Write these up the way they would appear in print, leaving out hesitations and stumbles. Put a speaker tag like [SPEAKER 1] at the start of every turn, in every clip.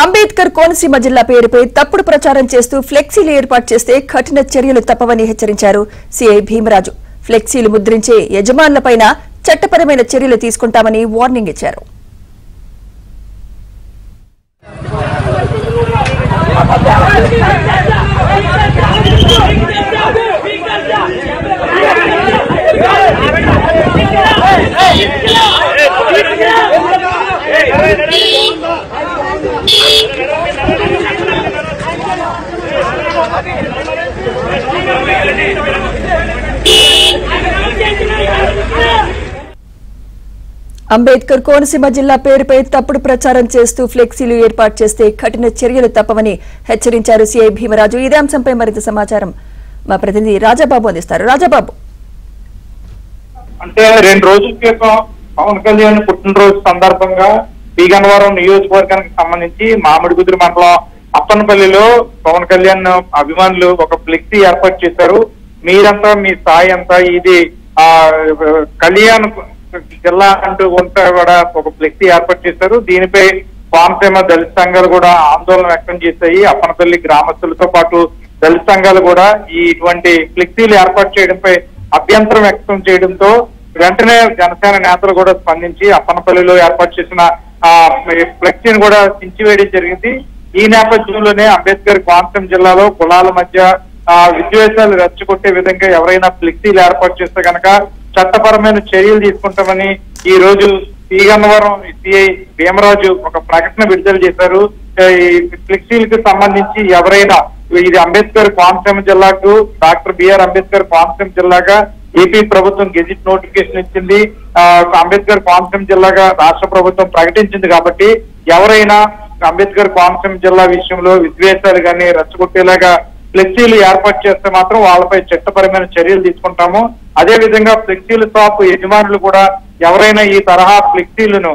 [SPEAKER 1] అంబేద్కర్ కోనసీమ జిల్లా పేరుపై తప్పుడు ప్రచారం చేస్తూ ఫ్లెక్సీలు ఏర్పాటు చేస్తే కఠిన చర్యలు తప్పవని హెచ్చరించారు సీఐ భీమరాజు. ఫ్లెక్సీలు ముద్రించే యజమానులపైన చట్టపరమైన చర్యలు తీసుకుంటామని వార్నింగ్ ఇచ్చారు. అంబేద్కర్ కోనసీమ జిల్లా పేరుపై తప్పుడు ప్రచారం చేస్తూ ఫ్లెక్సీలు ఏర్పాటు చేస్తే కఠిన చర్యలు తప్పవని హెచ్చరించారు సీఐ భీమరాజు. ఇదే అంశంపై మరింత సమాచారం మా ప్రతినిధి రాజాబాబు అందిస్తారు. రాజాబాబు,
[SPEAKER 2] అంటే 2 రోజుల క్రితం పవన్ కళ్యాణ్ పుట్టినరోజు సందర్భంగా పీగన్నవరం నియోజకవర్గానికి సంబంధించి మామిడిగుద్దురు మండలం అప్పనపల్లిలో పవన్ కళ్యాణ్ అభిమానులు ఒక ఫ్లెక్సీ ఏర్పాటు చేశారు. మీరంతా మీ స్థాయి అంతా ఇది కళ్యాణ్ జిల్లా అంటూ ఉంటే కూడా ఒక ఫ్లెక్సీ ఏర్పాటు చేశారు. దీనిపై కోనసీమ దళిత సంఘాలు కూడా ఆందోళన వ్యక్తం చేశాయి. అప్పనపల్లి గ్రామస్తులతో పాటు దళిత సంఘాలు కూడా ఇటువంటి ఫ్లెక్సీలు ఏర్పాటు చేయడంపై అభ్యంతరం వ్యక్తం చేయడంతో వెంటనే జనసేన నేతలు కూడా స్పందించి అప్పనపల్లిలో ఏర్పాటు చేసిన ఫ్లెక్సీని కూడా చించివేయడం జరిగింది. ఈ నేపథ్యంలోనే అంబేద్కర్ కోనసీమ జిల్లాలో కులాల మధ్య విద్వేషాలు రెచ్చగొట్టే విధంగా ఎవరైనా ఫ్లెక్సీలు ఏర్పాటు చేస్తే కనుక చట్టపరమైన చర్యలు తీసుకుంటామని ఈ రోజు పీగన్నవరం సిఐ భీమరాజు ఒక ప్రకటన విడుదల చేశారు. ఈ ఫ్లెక్సీలకు సంబంధించి ఎవరైనా ఇది అంబేద్కర్ కోనసీమ జిల్లాకు డాక్టర్ బిఆర్ అంబేద్కర్ కోనసీమ జిల్లాగా ఏపీ ప్రభుత్వం గెజిట్ నోటిఫికేషన్ ఇచ్చింది. అంబేద్కర్ కోనసీమ జిల్లాగా రాష్ట్ర ప్రభుత్వం ప్రకటించింది. కాబట్టి ఎవరైనా అంబేద్కర్ కోనసీమ జిల్లా విషయంలో విద్వేషాలు కానీ రెచ్చగొట్టేలాగా ఫ్లెక్సీలు ఏర్పాటు చేస్తే మాత్రం వాళ్ళపై చట్టపరమైన చర్యలు తీసుకుంటాము. అదే విధంగా ఫ్లెక్సీల షాప్ యజమానులు కూడా ఎవరైనా ఈ తరహా ఫ్లెక్సీలను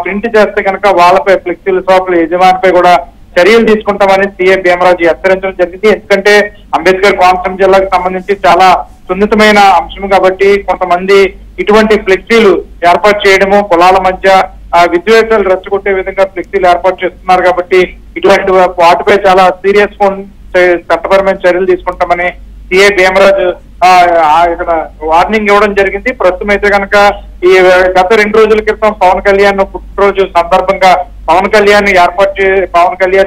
[SPEAKER 2] ప్రింట్ చేస్తే కనుక వాళ్ళపై ఫ్లెక్సీల షాపుల యజమానిపై కూడా చర్యలు తీసుకుంటామని సీఎం భీమరాజు హెచ్చరించడం జరిగింది. ఎందుకంటే అంబేద్కర్ కోనసీమ జిల్లాకు సంబంధించి చాలా సున్నితమైన అంశం కాబట్టి కొంతమంది ఇటువంటి ఫ్లెక్సీలు ఏర్పాటు చేయడము కులాల మధ్య విద్వేషాలు రెచ్చగొట్టే విధంగా ఫ్లెక్సీలు ఏర్పాటు చేస్తున్నారు. కాబట్టి ఇటువంటి వాటిపై చాలా సీరియస్ చట్టపరమైన చర్యలు తీసుకుంటామని సిఐ భీమరాజు ఇక్కడ వార్నింగ్ ఇవ్వడం జరిగింది. ప్రస్తుతం అయితే కనుక ఈ గత 2 రోజుల క్రితం పవన్ కళ్యాణ్ పుట్టినరోజు సందర్భంగా పవన్ కళ్యాణ్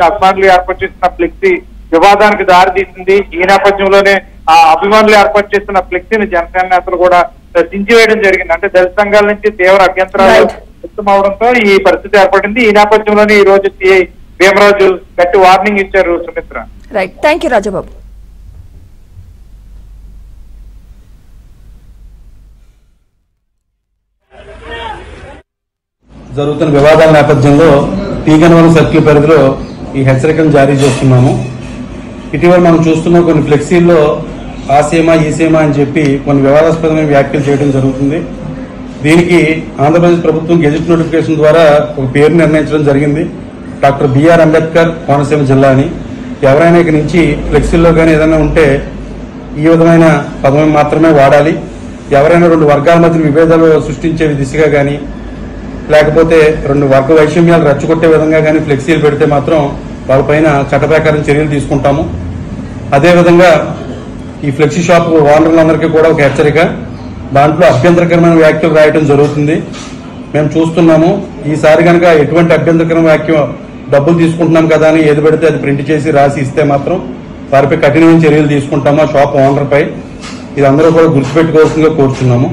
[SPEAKER 2] అభిమానులు ఏర్పాటు చేసిన ఫ్లెక్సీ వివాదానికి దారితీసింది. ఈ నేపథ్యంలోనే అభిమానులు ఏర్పాటు చేసిన ఫ్లెక్సీని జనసేన నేతలు కూడా చించివేయడం జరిగింది. అంటే దళిత సంఘాల నుంచి తీవ్ర అభ్యంతరాలు వ్యక్తం అవడంతో ఈ పరిస్థితి ఏర్పడింది. ఈ నేపథ్యంలోనే ఈ రోజు సిఐ భీమరాజు గట్టి వార్నింగ్ ఇచ్చారు. Sumitra,
[SPEAKER 1] right, thank you Rajababu.
[SPEAKER 3] జరుగుతున్న వివాదాల నేపథ్యంలో పీగన్నవరం సర్కిల్ పరిధిలో ఈ హెచ్చరికను జారీ చేస్తున్నాము. ఇటీవల మనం చూస్తున్న కొన్ని ఫ్లెక్సీల్లో ఆ సీమ ఈ సీమ అని చెప్పి కొన్ని వివాదాస్పదమైన వ్యాఖ్యలు చేయడం జరుగుతుంది. దీనికి ఆంధ్రప్రదేశ్ ప్రభుత్వం గెజిట్ నోటిఫికేషన్ ద్వారా ఒక పేరు నిర్ణయించడం జరిగింది, డాక్టర్ బిఆర్ అంబేద్కర్ కోనసీమ జిల్లా అని. ఎవరైనా ఇక నుంచి ఫ్లెక్సీల్లో కానీ ఏదైనా ఉంటే ఈ విధమైన పదం మాత్రమే వాడాలి. ఎవరైనా 2 వర్గాల మధ్య విభేదాలు సృష్టించే దిశగా కానీ లేకపోతే 2 వర్గ వైషమ్యాలు రెచ్చగొట్టే విధంగా కానీ ఫ్లెక్సీలు పెడితే మాత్రం వాళ్ళపైన చట్ట ప్రకారం చర్యలు తీసుకుంటాము. అదేవిధంగా ఈ ఫ్లెక్సీ షాప్ ఓనర్లందరికీ కూడా ఒక హెచ్చరిక, దాంట్లో అభ్యంతరకరమైన వ్యాఖ్యలు రాయడం జరుగుతుంది. మేము చూస్తున్నాము. ఈసారి కనుక ఎటువంటి అభ్యంతరకరమైన వ్యాఖ్య డబ్బులు తీసుకుంటున్నాం కదా అని ఏది పెడితే అది ప్రింట్ చేసి రాసి ఇస్తే మాత్రం వారిపై కఠినమైన చర్యలు తీసుకుంటాము ఆ షాప్ ఓనర్పై. ఇది అందరూ కూడా గుర్తుపెట్టుకోవాల్సిందిగా కోరుతున్నాము.